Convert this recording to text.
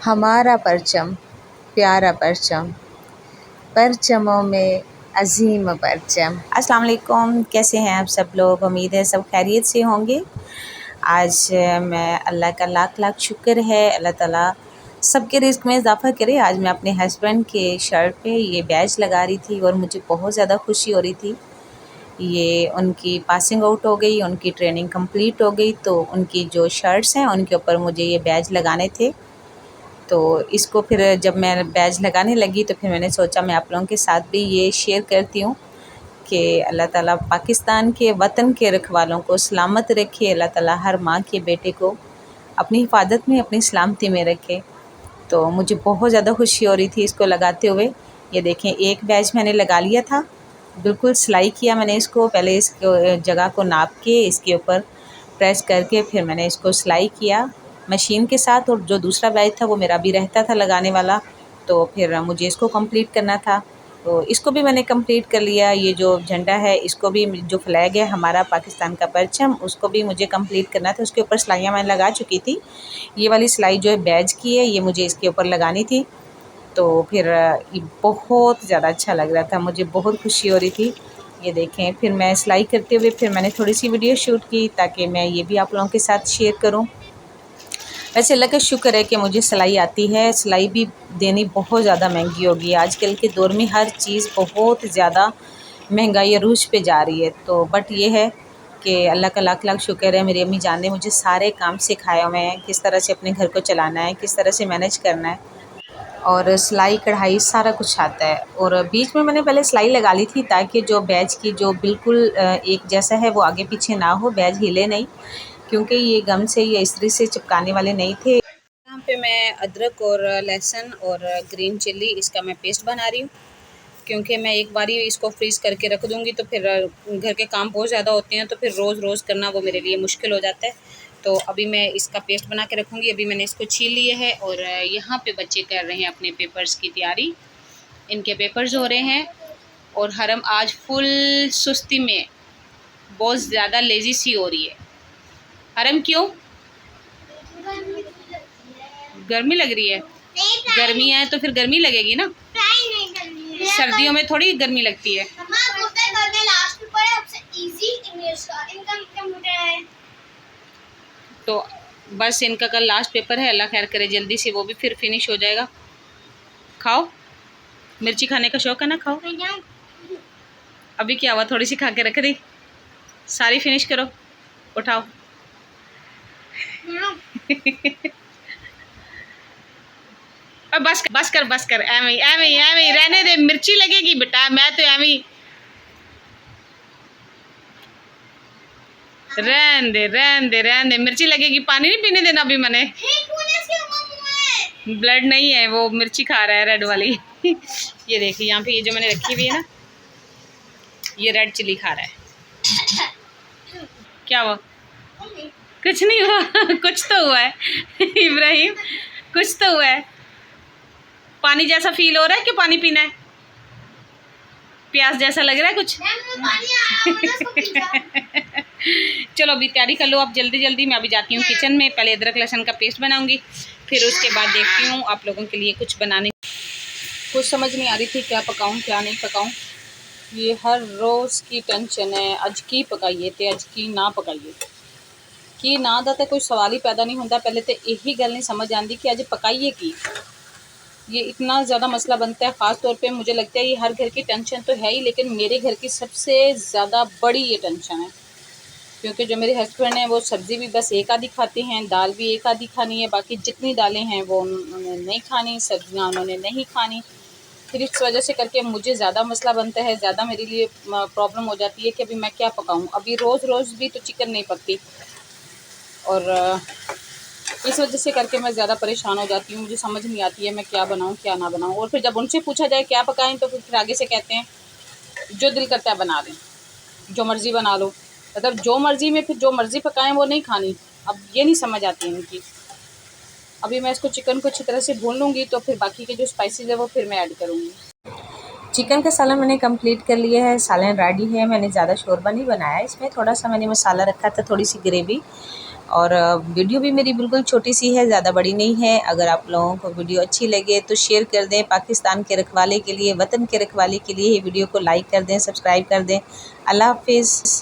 हमारा परचम प्यारा परचम, परचमों में अजीम परचम। अस्सलाम वालेकुम, कैसे हैं आप सब लोग? उम्मीद है सब खैरियत से होंगे। आज मैं अल्लाह का लाख लाख शुक्र है, अल्लाह ताला सबके रिस्क में इजाफ़ा करे। आज मैं अपने हस्बैंड के शर्ट पे ये बैज लगा रही थी और मुझे बहुत ज़्यादा खुशी हो रही थी। ये उनकी पासिंग आउट हो गई, उनकी ट्रेनिंग कंप्लीट हो गई, तो उनकी जो शर्ट्स हैं उनके ऊपर मुझे ये बैज लगाने थे। तो इसको फिर जब मैं बैज लगाने लगी तो फिर मैंने सोचा मैं आप लोगों के साथ भी ये शेयर करती हूँ कि अल्लाह ताला पाकिस्तान के वतन के रखवालों को सलामत रखे। अल्लाह ताला हर माँ के बेटे को अपनी हिफाजत में, अपनी सलामती में रखे। तो मुझे बहुत ज़्यादा खुशी हो रही थी इसको लगाते हुए। ये देखें, एक बैज मैंने लगा लिया था, बिल्कुल सिलाई किया मैंने इसको। पहले इसको जगह को नाप के इसके ऊपर प्रेस करके फिर मैंने इसको सिलाई किया मशीन के साथ। और जो दूसरा बैज था वो मेरा भी रहता था लगाने वाला, तो फिर मुझे इसको कंप्लीट करना था। तो इसको भी मैंने कंप्लीट कर लिया। ये जो झंडा है इसको भी, जो फ्लैग है हमारा पाकिस्तान का परचम, उसको भी मुझे कंप्लीट करना था। उसके ऊपर सिलाइयाँ मैंने लगा चुकी थी। ये वाली सिलाई जो है बैज की है, ये मुझे इसके ऊपर लगानी थी। तो फिर ये बहुत ज़्यादा अच्छा लग रहा था, मुझे बहुत खुशी हो रही थी। ये देखें, फिर मैं सिलाई करते हुए फिर मैंने थोड़ी सी वीडियो शूट की ताकि मैं ये भी आप लोगों के साथ शेयर करूं। वैसे अल्लाह का शुक्र है कि मुझे सिलाई आती है। सिलाई भी देनी बहुत ज़्यादा महंगी होगी आजकल के दौर में, हर चीज़ बहुत ज़्यादा महंगाई अरूज पे जा रही है। तो बट ये है कि अल्लाह का लाख लाख शुक्र है, मेरी अम्मी जान ने मुझे सारे काम सिखाए हुए हैं, किस तरह से अपने घर को चलाना है, किस तरह से मैनेज करना है, और सिलाई कढ़ाई सारा कुछ आता है। और बीच में मैंने पहले सिलाई लगा ली थी ताकि जो बैज की जो बिल्कुल एक जैसा है वो आगे पीछे ना हो, बैज हिले नहीं, क्योंकि ये गम से या इस्त्री से चिपकाने वाले नहीं थे। यहाँ पे मैं अदरक और लहसुन और ग्रीन चिल्ली इसका मैं पेस्ट बना रही हूँ, क्योंकि मैं एक बारी इसको फ्रीज़ करके रख दूँगी तो फिर घर के काम बहुत ज़्यादा होते हैं, तो फिर रोज़ रोज़ करना वो मेरे लिए मुश्किल हो जाता है। तो अभी मैं इसका पेस्ट बना के रखूँगी। अभी मैंने इसको छील लिया है और यहाँ पे बच्चे कर रहे हैं अपने पेपर्स की तैयारी। इनके पेपर्स हो रहे हैं और हरम आज फुल सुस्ती में, बहुत ज़्यादा लेज़ी सी हो रही है। हरम क्यों? गर्मी लग रही है? गर्मी है तो फिर गर्मी लगेगी ना, सर्दियों में थोड़ी गर्मी लगती है। तो बस इनका कल लास्ट पेपर है, अल्लाह खैर करे जल्दी से वो भी फिर फिनिश हो जाएगा। खाओ, मिर्ची खाने का शौक है ना, खाओ। अभी क्या हुआ, थोड़ी सी खा के रख दी, सारी फिनिश करो, उठाओ। बस कर एवं रहने दे, मिर्ची लगेगी बेटा, मैं तो एवं रहन दे, मिर्ची लगेगी, पानी नहीं पीने देना अभी मैंने। ब्लड नहीं है, वो मिर्ची खा रहा है रेड वाली। ये देखिए यहाँ पे, ये जो मैंने रखी हुई है ना, ये रेड चिल्ली खा रहा है। क्या हुआ? कुछ नहीं हुआ। कुछ तो हुआ है इब्राहिम, कुछ तो हुआ है। पानी जैसा फील हो रहा है कि पानी पीना है? प्यास जैसा लग रहा है कुछ? चलो अभी तैयारी कर लो आप जल्दी जल्दी। मैं अभी जाती हूँ किचन में, पहले अदरक लहसुन का पेस्ट बनाऊंगी, फिर उसके बाद देखती हूँ आप लोगों के लिए कुछ बनाने। कुछ समझ नहीं आ रही थी क्या पकाऊँ क्या नहीं पकाऊँ। ये हर रोज़ की टेंशन है, अज की पकाइए तो अज की ना पकाइए, की ना दा तो कोई सवाल ही पैदा नहीं होता। पहले तो यही गल नहीं समझ आती कि अज पकाइए की। ये इतना ज़्यादा मसला बनता है, ख़ास तौर पे मुझे लगता है ये हर घर की टेंशन तो है ही, लेकिन मेरे घर की सबसे ज़्यादा बड़ी ये टेंशन है, क्योंकि जो मेरे हस्बैंड हैं वो सब्ज़ी भी बस एक आधी खाते हैं, दाल भी एक आधी खानी है, बाकी जितनी दालें हैं वो उन्होंने नहीं खानी, सब्जियां उन्होंने नहीं खानी। फिर इस वजह से करके मुझे ज़्यादा मसला बनता है, ज़्यादा मेरे लिए प्रॉब्लम हो जाती है कि अभी मैं क्या पकाऊँ। अभी रोज़ रोज़ भी तो चिकन नहीं पकती, और इस वजह से करके मैं ज़्यादा परेशान हो जाती हूँ। मुझे समझ नहीं आती है मैं क्या बनाऊँ क्या ना बनाऊँ। और फिर जब उनसे पूछा जाए क्या पकाएं तो फिर आगे से कहते हैं जो दिल करता है बना लें, जो मर्ज़ी बना लो। मतलब जो मर्ज़ी में फिर जो मर्ज़ी पकाएं वो नहीं खानी। अब ये नहीं समझ आती है इनकी। अभी मैं इसको चिकन को अच्छी तरह से भून लूँगी तो फिर बाकी के जो स्पाइसेस है वो फिर मैं ऐड करूँगी। चिकन का सालन मैंने कंप्लीट कर लिया है, सालन रेडी है। मैंने ज़्यादा शोरबा नहीं बनाया, इसमें थोड़ा सा मैंने मसाला रखा था, थोड़ी सी ग्रेवी, और वीडियो भी मेरी बिल्कुल छोटी सी है, ज़्यादा बड़ी नहीं है। अगर आप लोगों को वीडियो अच्छी लगे तो शेयर कर दें। पाकिस्तान के रखवाले के लिए, वतन के रखवाले के लिए वीडियो को लाइक कर दें, सब्सक्राइब कर दें। अल्लाह हाफिज़।